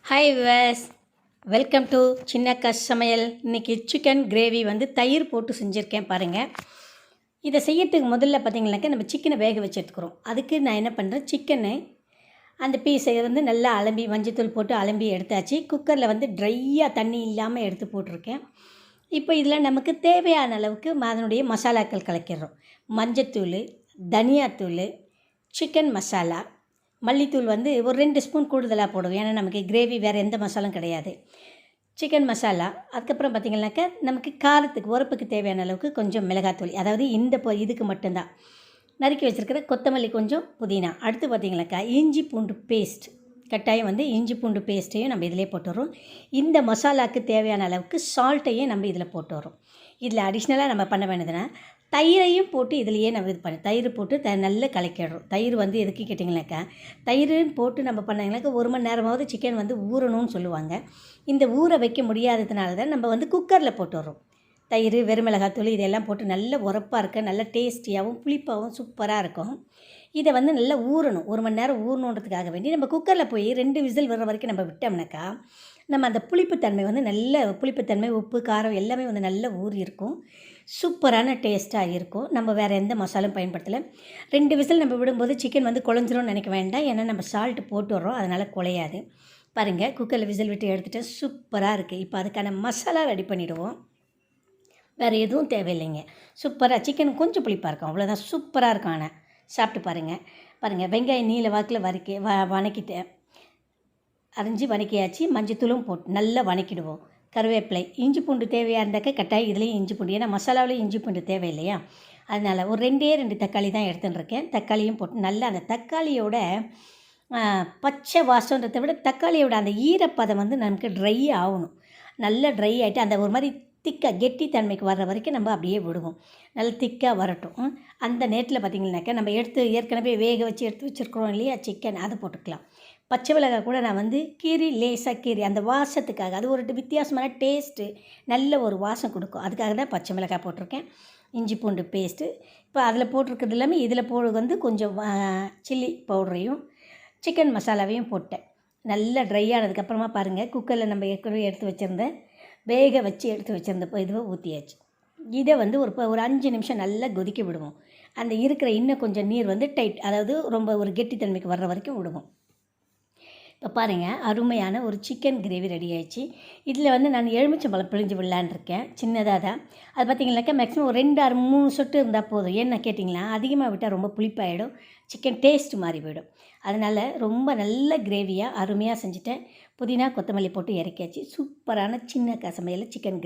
Hi viewers, welcome to சின்னக்கா சமையல். இன்றைக்கி chicken gravy தயிர் போட்டு செஞ்சுருக்கேன் பாருங்கள். இதை செய்யறதுக்கு முதல்ல பார்த்திங்கனாக்கா நம்ம சிக்கனை வேக வச்சு எடுத்துக்கிறோம். அதுக்கு நான் என்ன பண்ணுறேன், சிக்கனை அந்த பீஸை நல்லா அலம்பி மஞ்சத்தூள் போட்டு அலம்பி எடுத்தாச்சு. குக்கரில் ட்ரையாக தண்ணி இல்லாமல் எடுத்து போட்டிருக்கேன். இப்போ இதில் நமக்கு தேவையான அளவுக்கு அதனுடைய மசாலாக்கள் கலக்கிடுறோம். மஞ்சத்தூள், தனியாத்தூள், சிக்கன் மசாலா, மல்லித்தூள் ஒரு 2 ஸ்பூன் கூடுதலாக போடுவோம். ஏன்னா நமக்கு கிரேவி வேறு எந்த மசாலும் கிடையாது. சிக்கன் மசாலா, அதுக்கப்புறம் பார்த்திங்கனாக்கா நமக்கு காரத்துக்கு உரப்புக்கு தேவையான அளவுக்கு கொஞ்சம் மிளகாத்தூள், அதாவது இதுக்கு மட்டும்தான் நறுக்கி வச்சுருக்கிற கொத்தமல்லி, கொஞ்சம் புதினா. அடுத்து பார்த்திங்கனாக்கா இஞ்சி பூண்டு பேஸ்ட், கட்டாயம் இஞ்சி பூண்டு பேஸ்ட்டையும் நம்ம இதிலே போட்டுடுறோம். இந்த மசாலாவுக்கு தேவையான அளவுக்கு சால்ட்டையும் நம்ம இதில் போட்டுடுறோம். இதில் அடிஷ்னலாக நம்ம பண்ண வேண்டியதுன்னா தயிரையும் போட்டு இதிலையே நம்ம இது தயிர் போட்டு நல்லா கலக்கிடுறோம். தயிர் எதுக்கு கேட்டிங்கனாக்கா, தயிர்னு போட்டு நம்ம பண்ணிங்கனாக்கா 1 மணி நேரமாவது சிக்கன் ஊறணும்னு சொல்லுவாங்க. இந்த ஊற வைக்க முடியாததுனால தான் நம்ம குக்கரில் போட்டுடுறோம். தயிர், வெறுமிளகாத்தூள் இதெல்லாம் போட்டு நல்ல உரப்பாக இருக்க, நல்ல டேஸ்டியாகவும் புளிப்பாகவும் சூப்பராக இருக்கும். இதை நல்லா ஊறணும். 1 மணி நேரம் ஊறணுன்றதுக்காக வேண்டி நம்ம குக்கரில் போய் 2 விசில் வர்ற வரைக்கும் நம்ம விட்டோம்னாக்கா நம்ம அந்த புளிப்புத்தன்மை நல்ல புளிப்புத்தன்மை, உப்பு, காரம் எல்லாமே நல்லா ஊறி இருக்கும். சூப்பரான டேஸ்ட்டாக இருக்கும். நம்ம வேறு எந்த மசாலும் பயன்படுத்தலை. 2 விசில் நம்ம விடும்போது சிக்கன் குழஞ்சிரும்னு நினைக்க வேண்டாம். ஏன்னா நம்ம சால்ட்டு போட்டுடுறோம், அதனால் குழையாது. பாருங்கள், குக்கரில் விசில் விட்டு எடுத்துகிட்டு சூப்பராக இருக்குது. இப்போ அதுக்கான மசாலா ரெடி பண்ணிவிடுவோம். வேறு எதுவும் தேவையில்லைங்க. சூப்பராக சிக்கன் கொஞ்சம் புளிப்பாக இருக்கும், அவ்வளோதான். சூப்பராக இருக்கும். ஆனால் சாப்பிட்டு பாருங்கள். வெங்காயம் நீல வாக்கில் வணக்கிட்டேன், அரைஞ்சி வணக்கியாச்சு. மஞ்சத்தூளும் போட்டு நல்லா வணக்கிடுவோம். கருவேப்பிலை, இஞ்சி பூண்டு தேவையாக இருந்தாக்க கட்டாயம் இதுலேயும் இஞ்சி பூண்டு, ஏன்னா மசாலாவிலையும் இஞ்சி பூண்டு தேவை இல்லையா, அதனால் ஒரு 2 தக்காளி தான் எடுத்துட்டுருக்கேன். தக்காளியும் போட்டு நல்லா அந்த தக்காளியோட பச்சை வாசன்றதை விட தக்காளியோட அந்த ஈரப்பதம் நமக்கு ட்ரை ஆகணும். நல்லா ட்ரை ஆகிட்டு அந்த ஒரு மாதிரி திக்காக கெட்டி தன்மைக்கு வர்ற வரைக்கும் நம்ம அப்படியே விடுவோம். நல்லா திக்காக வரட்டும். அந்த நேரத்தில் பார்த்திங்கனாக்கா நம்ம ஏற்கனவே வேக வச்சு எடுத்து வச்சுருக்கிறோம் இல்லையா சிக்கன், அதை போட்டுக்கலாம். பச்சை மிளகாய் கூட நான் லேசாக கீறி அந்த வாசத்துக்காக, அது ஒரு வித்தியாசமான டேஸ்ட்டு, நல்ல ஒரு வாசம் கொடுக்கும். அதுக்காக தான் பச்சை மிளகாய் போட்டிருக்கேன். இஞ்சி பூண்டு பேஸ்ட்டு இப்போ அதில் போட்டிருக்கிறது எல்லாமே இதில் கொஞ்சம் சில்லி பவுடரையும் சிக்கன் மசாலாவையும் போட்டேன். நல்லா ட்ரை ஆனதுக்கப்புறமா பாருங்கள், குக்கரில் நம்ம ஏற்கனவே வேக வச்சு எடுத்து வச்சுருந்த இதுவை ஊற்றியாச்சு. இதை ஒரு 5 நிமிஷம் நல்லா கொதிக்க விடுவோம். அந்த இருக்கிற இன்னும் கொஞ்சம் நீர் டைட், அதாவது ரொம்ப ஒரு கெட்டித்தன்மைக்கு வர்ற வரைக்கும் விடுவோம். இப்போ பாருங்கள், அருமையான ஒரு சிக்கன் கிரேவி ரெடி ஆகிடுச்சு. இதில் நான் எலுமிச்சம்பழம் பிழிஞ்சு விடலான்ருக்கேன், சின்னதாக தான். அது பார்த்திங்கனாக்கா மேக்ஸிமம் ஒரு 2 ஆறு 3 சொட்டு இருந்தால் போதும். ஏன்னா கேட்டிங்களா, அதிகமாக விட்டால் ரொம்ப புளிப்பாகிடும், சிக்கன் டேஸ்ட் மாறி போயிடும். அதனால் ரொம்ப நல்ல கிரேவியாக அருமையாக செஞ்சுட்டேன். புதினா, கொத்தமல்லி போட்டு இறக்கியாச்சு. சூப்பரான சின்னக்கா சமையல் சிக்கன் கிரேவி.